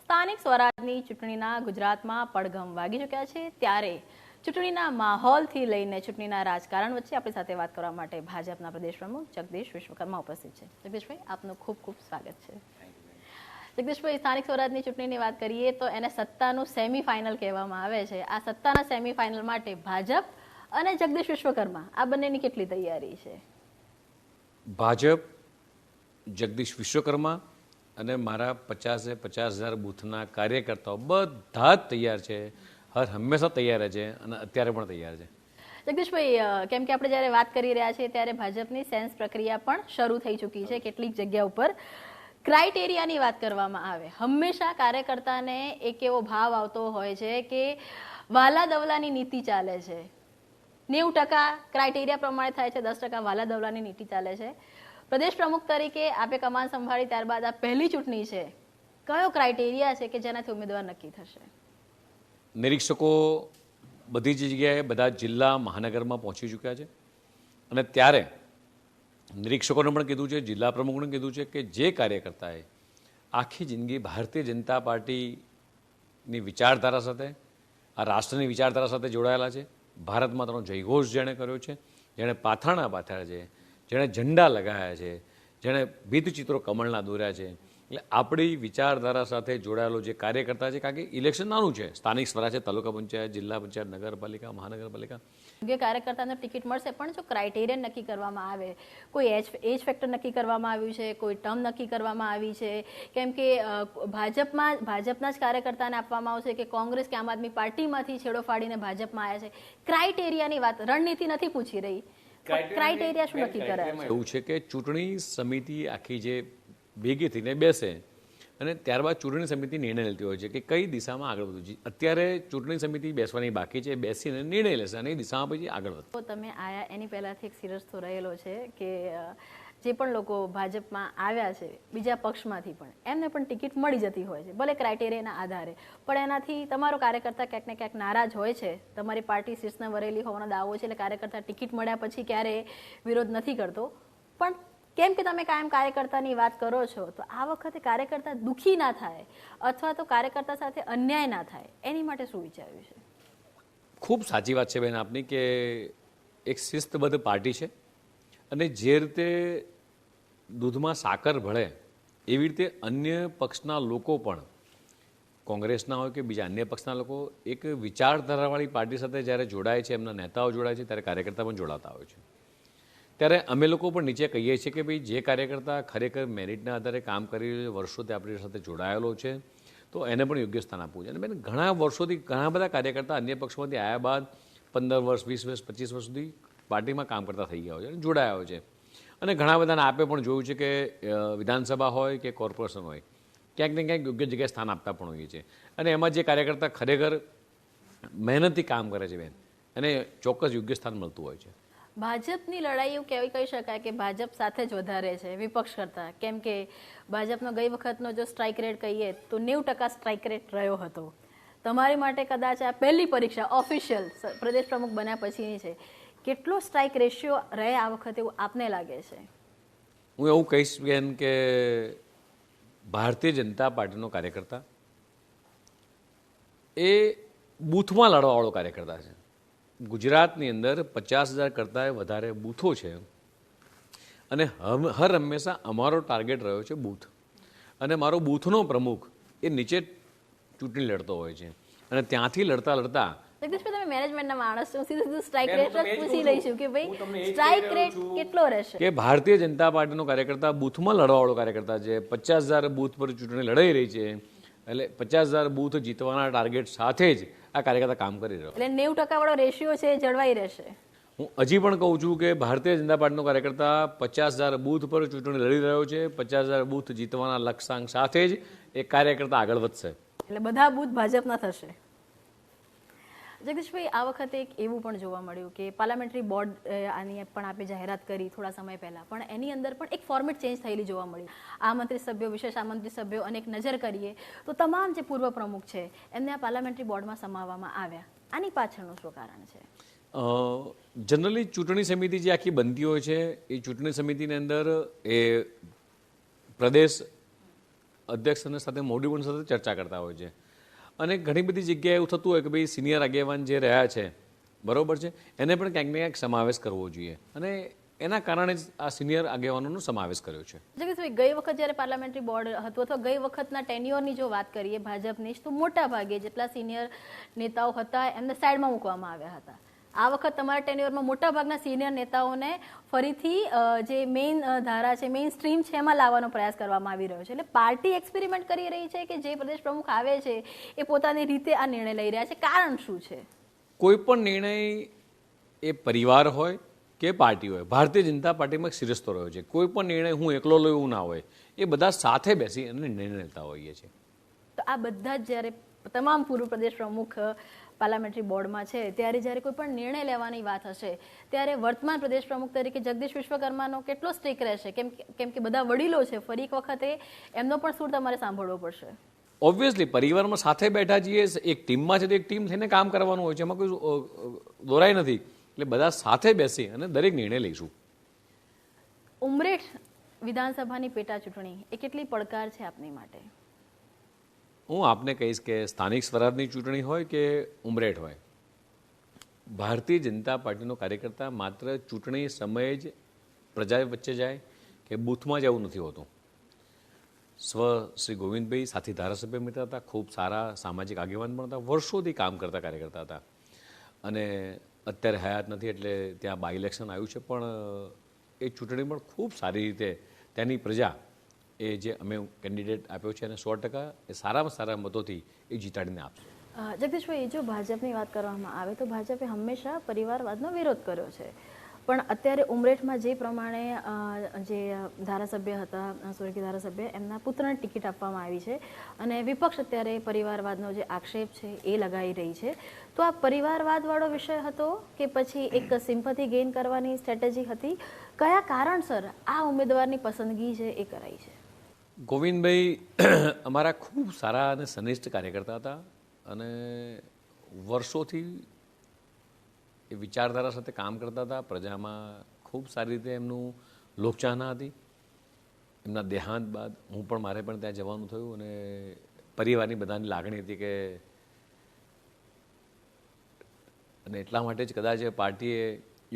સ્થાનિક સ્વરાજની ચૂંટણીના ગુજરાતમાં પડઘમ વાગી ચૂક્યા છે ત્યારે ચૂંટણીના માહોલથી લઈને ચૂંટણીના રાજકારણ વચ્ચે આપણી સાથે વાત કરવા માટે ભાજપના પ્રદેશ પ્રમુખ જગદીશ વિશ્વકર્મા ઉપસ્થિત છે. જગદીશભાઈ, આપનું ખૂબ ખૂબ સ્વાગત છે. જગદીશભાઈ, સ્થાનિક સ્વરાજની ચૂંટણીની વાત કરીએ તો એને સત્તાનું સેમીફાઇનલ કહેવામાં આવે છે. આ સત્તાના સેમીફાઇનલ માટે ભાજપ અને જગદીશ વિશ્વકર્મા આ બંનેની કેટલી તૈયારી છે? ભાજપ, જગદીશ વિશ્વકર્મા અને મારા 50,000 બૂથના કાર્યકર્તાઓ બધા જ તૈયાર છે, હંમેશા તૈયાર છે અને અત્યારે પણ તૈયાર છે. જગદીશભાઈ, કેમ કે આપણે જ્યારે વાત કરી રહ્યા છીએ ત્યારે ભાજપની સેન્સ પ્રક્રિયા પણ શરૂ થઈ ચૂકી છે. કેટલીક જગ્યા ઉપર ક્રાઇટેરિયાની વાત કરવામાં આવે, હંમેશા કાર્યકર્તાને એક એવો ભાવ આવતો હોય છે કે વાલા દવલાની નીતિ ચાલે છે. 90% ક્રાઇટેરિયા પ્રમાણે થાય છે, 10% વાલા દવલાની નીતિ ચાલે છે. પ્રદેશ પ્રમુખ તરીકે આપે કમાન સંભાળી ત્યારબાદ આ પહેલી ચૂંટણી છે. કયો ક્રાઇટેરિયા છે કે જેનાથી ઉમેદવાર નક્કી થશે? નિરીક્ષકો બધી જ જગ્યાએ બધા જિલ્લા મહાનગરમાં પહોંચી ચૂક્યા છે અને ત્યારે નિરીક્ષકોને પણ કીધું છે, જિલ્લા પ્રમુખને કીધું છે કે જે કાર્યકર્તાએ આખી જિંદગી ભારતીય જનતા પાર્ટીની વિચારધારા સાથે, આ રાષ્ટ્રની વિચારધારા સાથે જોડાયેલા છે, ભારત માતાનો જયઘોષ જેણે કર્યો છે, જેણે પાથરણા પાથર્યા છે, જેણે ઝંડા લગાવ્યા છે, જેણે ભીતચિત્રો કમળના દોર્યા છે, એટલે આપણી વિચારધારા સાથે જોડાયેલો જે કાર્યકર્તા છે, કારણ કે ઇલેક્શન નાનું છે, સ્થાનિક સ્વરાજ, તાલુકા પંચાયત, જિલ્લા પંચાયત, નગરપાલિકા, મહાનગરપાલિકા, યોગ્ય કાર્યકર્તાને ટિકિટ મળશે. પણ જો ક્રાઇટેરિયા નક્કી કરવામાં આવે, કોઈ એજ ફેક્ટર નક્કી કરવામાં આવ્યું છે, કોઈ ટર્મ નક્કી કરવામાં આવી છે, કેમ કે ભાજપના જ કાર્યકર્તાને આપવામાં આવશે કે કોંગ્રેસ કે આમ આદમી પાર્ટીમાંથી છેડો ફાડીને ભાજપમાં આવ્યા છે. ક્રાઇટેરિયાની વાત, રણનીતિ નથી પૂછી રહી, ક્રાઇટેરિયા શું નક્કી કરે? એવું છે કે ચૂંટણી સમિતિ આખી જે ભેગી થઈને બેસે અને ત્યારબાદ ચૂંટણી સમિતિ નિર્ણય લેતી હોય છે કે કઈ દિશામાં આગળ વધવું છે. અત્યારે ચૂંટણી સમિતિ બેસવાની બાકી છે, બેસીને નિર્ણય લેશે અને એ દિશામાં પછી આગળ વધશે. તમે આયા એની પહેલાથી એક સિરસ્તો રહેલો છે કે જે પણ લોકો ભાજપમાં આવ્યા છે બીજા પક્ષમાંથી પણ એમને પણ ટિકિટ મળી જતી હોય છે, ભલે ક્રાઇટેરિયાના આધારે, પણ એનાથી તમારો કાર્યકર્તા ક્યાંક ને ક્યાંક નારાજ હોય છે. તમારી પાર્ટી શીર્ષને વરેલી હોવાનો દાવો છે, એટલે કાર્યકર્તા ટિકિટ મળ્યા પછી ક્યારેય વિરોધ નથી કરતો. પણ કેમ કે તમે કાયમ કાર્યકર્તાની વાત કરો છો, તો આ વખતે કાર્યકર્તા દુઃખી ના થાય અથવા તો કાર્યકર્તા સાથે અન્યાય ના થાય, એની માટે શું વિચાર્યું છે? ખૂબ સાચી વાત છે બેન આપની કે એક શિસ્તબદ્ધ પાર્ટી છે અને જે રીતે દૂધમાં સાકર ભળે એવી રીતે અન્ય પક્ષના લોકો પણ, કોંગ્રેસના હોય કે બીજા અન્ય પક્ષના લોકો, એક વિચારધારાવાળી પાર્ટી સાથે જ્યારે જોડાય છે, એમના નેતાઓ જોડાય છે, ત્યારે કાર્યકર્તા પણ જોડાતા હોય છે. ત્યારે અમે લોકો પણ નીચે કહીએ છીએ કે ભાઈ જે કાર્યકર્તા ખરેખર મેરિટના આધારે કામ કરી વર્ષોથી આપણી સાથે જોડાયેલો છે તો એને પણ યોગ્ય સ્થાન આપવું છે. અને બેન ઘણા વર્ષોથી ઘણા બધા કાર્યકર્તા અન્ય પક્ષમાંથી આવ્યા બાદ 15 વર્ષ, 20 વર્ષ, 25 વર્ષ સુધી પાર્ટીમાં કામ કરતા થઈ ગયા હોય છે અને જોડાયા હોય છે. અને ઘણા બધાને આપે પણ જોયું છે કે વિધાનસભા હોય કે કોર્પોરેશન હોય, ક્યાંક ને ક્યાંક યોગ્ય જગ્યાએ સ્થાન આપતા પણ હોઈએ છીએ. અને એમાં જે કાર્યકર્તા ખરેખર મહેનતથી કામ કરે છે બેન, એને ચોક્કસ યોગ્ય સ્થાન મળતું હોય છે. ભાજપની લડાઈ એવું કેવી કહી શકાય કે ભાજપ સાથે જ વધારે છે વિપક્ષ કરતા, કેમ કે ભાજપનો ગઈ વખતનો જો સ્ટ્રાઇક રેટ કહીએ તો 90% સ્ટ્રાઇક રેટ રહ્યો હતો. તમારી માટે કદાચ આ પહેલી પરીક્ષા ઓફિશિયલ પ્રદેશ પ્રમુખ બન્યા પછીની છે. કેટલો સ્ટ્રાઇક રેશિયો રહે આ વખતે એવું આપને લાગે છે? હું એવું કહીશ બેન કે ભારતીય જનતા પાર્ટીનો કાર્યકર્તા એ બૂથમાં લડવાવાળો કાર્યકર્તા છે. ગુજરાતની અંદર 50,000 કરતાં વધારે બૂથો છે અને હંમેશા અમારો ટાર્ગેટ રહ્યો છે બૂથ. અને મારો બૂથનો પ્રમુખ એ નીચે ચૂંટણી લડતો હોય છે અને ત્યાંથી લડતા જગદીશભાઈ, તમે મેનેજમેન્ટના માણસ છો, સીધું સ્ટ્રાઇક રેટ જ પૂછી લઈશું કે ભાઈ સ્ટ્રાઇક રેટ કેટલો રહેશે? કે ભારતીય જનતા પાર્ટીનો કાર્યકર્તા બૂથમાં લડવાવાળો કાર્યકર્તા છે. 50,000 બૂથ પર ચૂંટણી લડાઈ રહી છે, એટલે 50,000 બૂથ જીતવાના ટાર્ગેટ સાથે જ આ કાર્યકર્તા કામ કરી રહ્યો. એટલે 90% વાળો રેશિયો છે જળવાઈ રહેશે. હું હજી પણ કહું છું કે ભારતીય જનતા પાર્ટીનો કાર્યકર્તા 50,000 બૂથ પર ચૂંટણી લડી રહ્યો છે. 50,000 બૂથ જીતવાના લક્ષ્યાંક સાથે જ એ કાર્યકર્તા આગળ વધશે. એટલે બધા બૂથ ભાજપના થશે. જગદીશભાઈ, આ વખતે એક એવું પણ જોવા મળ્યું કે પાર્લામેન્ટરી બોર્ડ આની પણ આપણે જાહેરાત કરી થોડા સમય પહેલાં, પણ એની અંદર પણ એક ફોર્મેટ ચેન્જ થયેલી જોવા મળી. આમંત્રિત સભ્યો, વિશેષ આમંત્રિત સભ્યો, અને એક નજર કરીએ તો તમામ જે પૂર્વ પ્રમુખ છે એમને આ પાર્લામેન્ટરી બોર્ડમાં સમાવવામાં આવ્યા. આની પાછળનું શું કારણ છે? જનરલી ચૂંટણી સમિતિ જે આખી બનતી હોય છે એ ચૂંટણી સમિતિની અંદર એ પ્રદેશ અધ્યક્ષ સાથે મોવડીબોન સાથે ચર્ચા કરતા હોય છે અને ઘણી બધી જગ્યાએ એવું થતું હોય કે ભાઈ સિનિયર આગેવાન જે રહ્યા છે બરોબર છે એને પણ ક્યાંક ને ક્યાંક સમાવેશ કરવો જોઈએ અને એના કારણે જ આ સિનિયર આગેવાનોનો સમાવેશ કર્યો છે. જગદીશભાઈ, ગઈ વખત જ્યારે પાર્લામેન્ટરી બોર્ડ હતું અથવા ગઈ વખતના ટેન્યોરની જો વાત કરીએ ભાજપની, તો મોટા ભાગે જેટલા સિનિયર નેતાઓ હતા એમને સાઈડમાં મૂકવામાં આવ્યા હતા. આ વખત તમારા ટેન્યોરમાં મોટા ભાગના સિનિયર નેતાઓને ફરીથી જે મેઇન ધારા છે, મેઇન સ્ટ્રીમ છે, એમાં લાવવાનો પ્રયાસ કરવામાં આવી રહ્યો છે. એટલે પાર્ટી એક્સપેરિમેન્ટ કરી રહી છે કે જે પ્રદેશ પ્રમુખ આવે છે એ પોતાની રીતે આ નિર્ણય લઈ રહ્યા છે? કારણ શું છે? કોઈ પણ નિર્ણય એ પરિવાર હોય કે પાર્ટી હોય, ભારતીય જનતા પાર્ટીમાં એક શિરસ્તો રહ્યો છે. કોઈ પણ નિર્ણય હું એકલો લઉં એવું ના હોય, એ બધા સાથે બેસી અને નિર્ણય લેતા હોઈએ છીએ. તો આ બધા જ જ્યારે તમામ પૂર્વ પ્રદેશ પ્રમુખ પાર્લામેન્ટરી બોર્ડમાં છે ત્યારે જ્યારે કોઈ પણ નિર્ણય લેવાની વાત હશે ત્યારે વર્તમાન પ્રદેશ પ્રમુખ તરીકે જગદીશ વિશ્વકર્માનો કેટલો સ્ટેક રહેશે? કેમ કે બધા વડીલો છે, ફરી એક વખતે એમનો પણ સૂર તમારે સાંભળવો પડશે. ઓબ્વિયસલી પરિવારમાં સાથે બેઠા છીએ, એક ટીમમાં છે તો એક ટીમ થઈને કામ કરવાનું હોય છે, એમાં કોઈ દોરાય નથી. એટલે બધા સાથે બેસી અને દરેક નિર્ણય લઈશું. ઉમરેઠ વિધાનસભાની પેટા ચૂંટણી એ કેટલી પડકાર છે આપની માટે? હું આપને કહીશ કે સ્થાનિક સ્વરાજની ચૂંટણી હોય કે ઉમરેઠ હોય, ભારતીય જનતા પાર્ટીનો કાર્યકર્તા માત્ર ચૂંટણી સમયે જ પ્રજા વચ્ચે જાય કે બૂથમાં જ એવું નથી હોતું. શ્રી ગોવિંદભાઈ સાથી ધારાસભ્ય મિત્ર હતા, ખૂબ સારા સામાજિક આગેવાન પણ હતા, વર્ષોથી કામ કરતા કાર્યકર્તા હતા અને અત્યારે હયાત નથી એટલે ત્યાં બાય ઇલેક્શન આવ્યું છે, પણ એ ચૂંટણી પણ ખૂબ સારી રીતે ત્યાંની પ્રજા એ જે અમે કેન્ડિડેટ આપ્યો છે અને 100% એ સારામાં સારા મતોથી એ જીતાડીને આપશે. જગદીશભાઈ, જો ભાજપની વાત કરવામાં આવે તો ભાજપે હંમેશા પરિવારવાદનો વિરોધ કર્યો છે, પણ અત્યારે ઉમરેઠમાં જે પ્રમાણે જે ધારાસભ્ય હતા, સ્વર્ગીય ધારાસભ્ય, એમના પુત્રને ટિકિટ આપવામાં આવી છે અને વિપક્ષ અત્યારે પરિવારવાદનો જે આક્ષેપ છે એ લગાવી રહી છે. તો આ પરિવારવાદવાળો વિષય હતો કે પછી એક સિમ્પથી ગેઇન કરવાની સ્ટ્રેટેજી હતી? કયા કારણસર આ ઉમેદવારની પસંદગી છે એ કરાઈ છે? ગોવિંદભાઈ અમારા ખૂબ સારા અને સનિષ્ઠ કાર્યકર્તા હતા અને વર્ષોથી એ વિચારધારા સાથે કામ કરતા હતા. પ્રજામાં ખૂબ સારી રીતે એમનું લોકચાહના હતી. એમના દેહાંત બાદ હું પણ મારે પણ ત્યાં જવાનું થયું અને પરિવારની બધાની લાગણી હતી કે અને એટલા માટે જ કદાચ પાર્ટીએ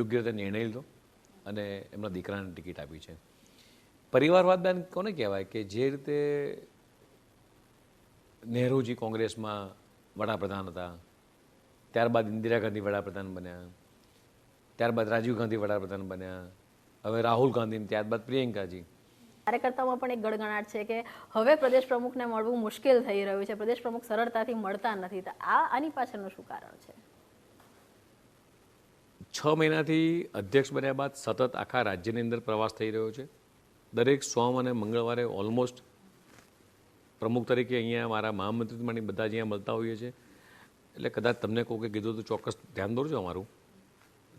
યોગ્ય રીતે નિર્ણય લીધો અને એમના દીકરાને ટિકિટ આપી છે. પરિવારવાદ કોને કહેવાય કે જે રીતે નહેરુજી કોંગ્રેસમાં વડાપ્રધાન હતા, ત્યારબાદ ઇન્દિરા ગાંધી વડાપ્રધાન બન્યા, ત્યારબાદ રાજીવ ગાંધી વડાપ્રધાન બન્યા, હવે રાહુલ ગાંધી, ત્યારબાદ પ્રિયંકાજી. કાર્યકર્તાઓમાં પણ એક ગડગડાટ છે કે હવે પ્રદેશ પ્રમુખને મળવું મુશ્કેલ થઈ રહ્યું છે, પ્રદેશ પ્રમુખ સરળતાથી મળતા નથી. તો આની પાછળનું શું કારણ છે? 6 મહિનાથી અધ્યક્ષ બન્યા બાદ સતત આખા રાજ્યની અંદર પ્રવાસ થઈ રહ્યો છે. દરેક સોમ અને મંગળવારે ઓલમોસ્ટ પ્રમુખ તરીકે અહીંયા મારા મહામંત્રીમાંની બધા જ અહીંયા મળતા હોઈએ છીએ. એટલે કદાચ તમને કહું કે કીધું તો ચોક્કસ ધ્યાન દોરજો અમારું.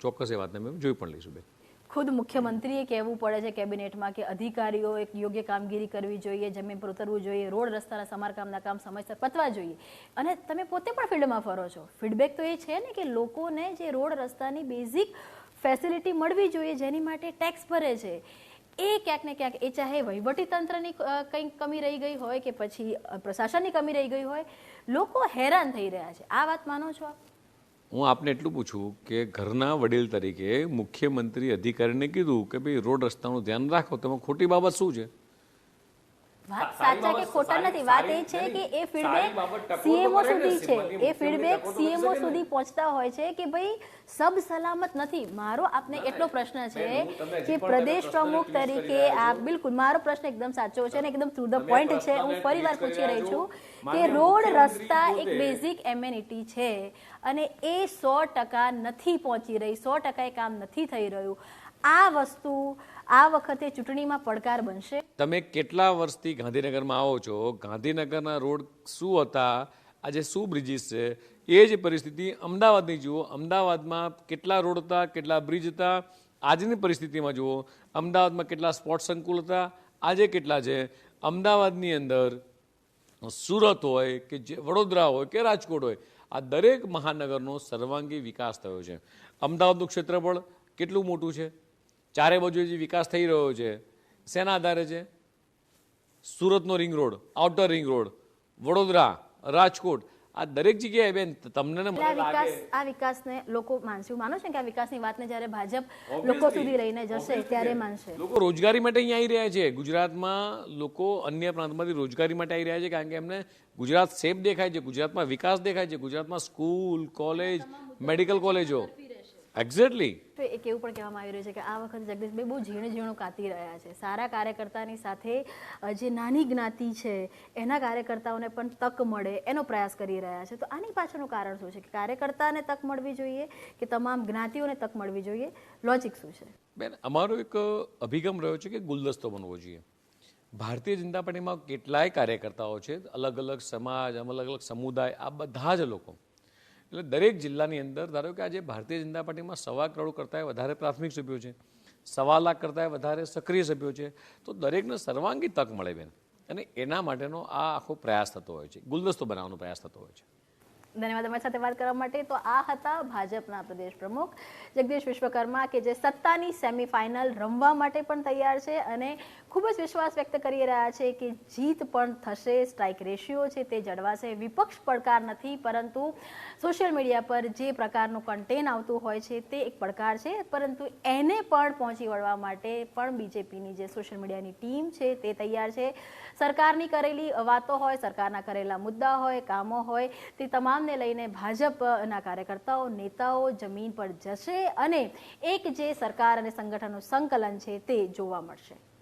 ચોક્કસ એ વાતને અમે જોઈ પણ લઈશું. બેન, ખુદ મુખ્યમંત્રીએ કહેવું પડે છે કેબિનેટમાં કે અધિકારીઓ એક યોગ્ય કામગીરી કરવી જોઈએ, જમીન પર ઉતરવું જોઈએ, રોડ રસ્તાના સમારકામના કામ સમયસર પતવા જોઈએ. અને તમે પોતે પણ ફિલ્ડમાં ફરો છો. ફીડબેક તો એ છે ને કે લોકોને જે રોડ રસ્તાની બેઝિક ફેસિલિટી મળવી જોઈએ, જેની માટે ટેક્સ ભરે છે, એ ક્યાંક ને ક્યાંક, એ ચાહે વહીવટી તંત્રની કંઈક કમી રહી ગઈ હોય કે પછી પ્રશાસનની કમી રહી ગઈ હોય, લોકો હેરાન થઈ રહ્યા છે. આ વાત માનો છો આપ? હું આપને એટલું પૂછું કે ઘરના વડીલ તરીકે મુખ્યમંત્રી અધિકારીને કીધું કે ભાઈ રોડ રસ્તાનું ધ્યાન રાખો, તેમાં ખોટી બાબત શું છે? વાત સાચા કે ખોટા નથી. વાત એ છે કે એ ફીડબેક સીએમઓ સુધી છે, એ ફીડબેક સીએમઓ સુધી પહોંચતા હોય છે કે ભાઈ સબ સલામત નથી. મારો આપને એટલો પ્રશ્ન છે કે પ્રદેશ પ્રમુખ તરીકે આ, બિલકુલ મારો પ્રશ્ન એકદમ સાચો છે અને એકદમ ટુ ધ પોઈન્ટ છે. હું ફરીવાર પૂછી રહી છું કે રોડ રસ્તા એક બેઝિક એમ્યુનિટી છે અને એ 100% નથી પહોંચી રહી, 100% એ કામ નથી થઈ રહ્યું. આ વસ્તુ આ વખતે ચૂંટણીમાં પડકાર બનશે. તમે કેટલા વર્ષથી ગાંધીનગરમાં આવો છો, ગાંધીનગરના રોડ શું હતા, આજે શું બ્રિજીસ છે, એ જ પરિસ્થિતિ અમદાવાદની જુઓ. અમદાવાદમાં કેટલા રોડ હતા, કેટલા બ્રિજ હતા, આજની પરિસ્થિતિમાં જુઓ. અમદાવાદમાં કેટલા સ્પોર્ટ્સ સંકુલ હતા, આજે કેટલા છે. અમદાવાદની અંદર સુરત હોય કે વડોદરા હોય કે રાજકોટ હોય, આ દરેક મહાનગરનો સર્વાંગી વિકાસ થયો છે. અમદાવાદનું ક્ષેત્રફળ કેટલું મોટું છે, ચારે બાજુ જે વિકાસ થઈ રહ્યો છે, શેના આધારે છે? સુરતનો ring road, outer ring road, Vadodara, Rajkot, આ દરેક જગ્યાએ બેન તમને ને મને લાગે આ વિકાસને લોકો માનશે, હું માનું છું કે આ વિકાસની વાતને જ્યારે ભાજપ લોકો સુધી લઈને જશે ત્યારે માનશે. લોકો રોજગારી માટે અહીંયા આવી રહ્યા છે. ગુજરાતમાં લોકો અન્ય પ્રાંતમાંથી રોજગારી માટે આવી રહ્યા છે કારણ કે એમને ગુજરાત સેફ દેખાય છે, ગુજરાતમાં વિકાસ દેખાય છે, ગુજરાતમાં સ્કૂલ, કોલેજ, મેડિકલ કોલેજો. એક્ઝેક્ટલી. તો એક એવું પણ કહેવામાં આવી રહ્યું છે કે આ વખતે જગદીશભાઈ બહુ ઝીણું કાતી રહ્યા છે. સારા કાર્યકર્તાની સાથે જે નાની જ્ઞાતિ છે એના કાર્યકર્તાઓને પણ તક મળે એનો પ્રયાસ કરી રહ્યા છે. તો આની પાછળનું કારણ શું છે કે કાર્યકર્તાને તક મળવી જોઈએ કે તમામ જ્ઞાતિઓને તક મળવી જોઈએ? લોજિક શું છે? બેન, અમારો એક અભિગમ રહ્યો છે કે ગુલદસ્તો બનવો જોઈએ. ભારતીય જનતા પાર્ટીમાં કેટલાય કાર્યકર્તાઓ છે, અલગ અલગ સમાજ, અલગ અલગ સમુદાય, આ બધા જ લોકો. એટલે દરેક જિલ્લાની અંદર ધારો કે આજે ભારતીય જનતા પાર્ટીમાં 1.25 કરોડ કરતાં વધારે પ્રાથમિક સભ્યો છે, 1.25 લાખ કરતાં વધારે સક્રિય સભ્યો છે. તો દરેકને સર્વાંગી તક મળે બેન, અને એના માટેનો આ આખો પ્રયાસ થતો હોય છે, ગુલદસ્તો બનાવવાનો પ્રયાસ થતો હોય છે. ધન્યવાદ અમારી સાથે વાત કરવા માટે. તો આ હતા ભાજપના પ્રદેશ પ્રમુખ જગદીશ વિશ્વકર્મા કે જે સત્તાની સેમીફાઇનલ રમવા માટે પણ તૈયાર છે અને ખૂબ જ વિશ્વાસ વ્યક્ત કરી રહ્યા છે કે જીત પણ થશે, સ્ટ્રાઇક રેશિયો છે તે જળવાશે. વિપક્ષ પડકાર નથી, પરંતુ સોશિયલ મીડિયા પર જે પ્રકારનું કન્ટેન્ટ આવતું હોય છે તે એક પડકાર છે, પરંતુ એને પણ પહોંચી વળવા માટે પણ બીજેપીની જે સોશિયલ મીડિયાની ટીમ છે તે તૈયાર છે. સરકારની કરેલી વાતો હોય, સરકારના કરેલા મુદ્દા હોય, કામો હોય, તે તમામને લઈને ભાજપના કાર્યકર્તાઓ, નેતાઓ જમીન પર જશે અને એક જે સરકાર અને સંગઠનનું સંકલન છે તે જોવા મળશે.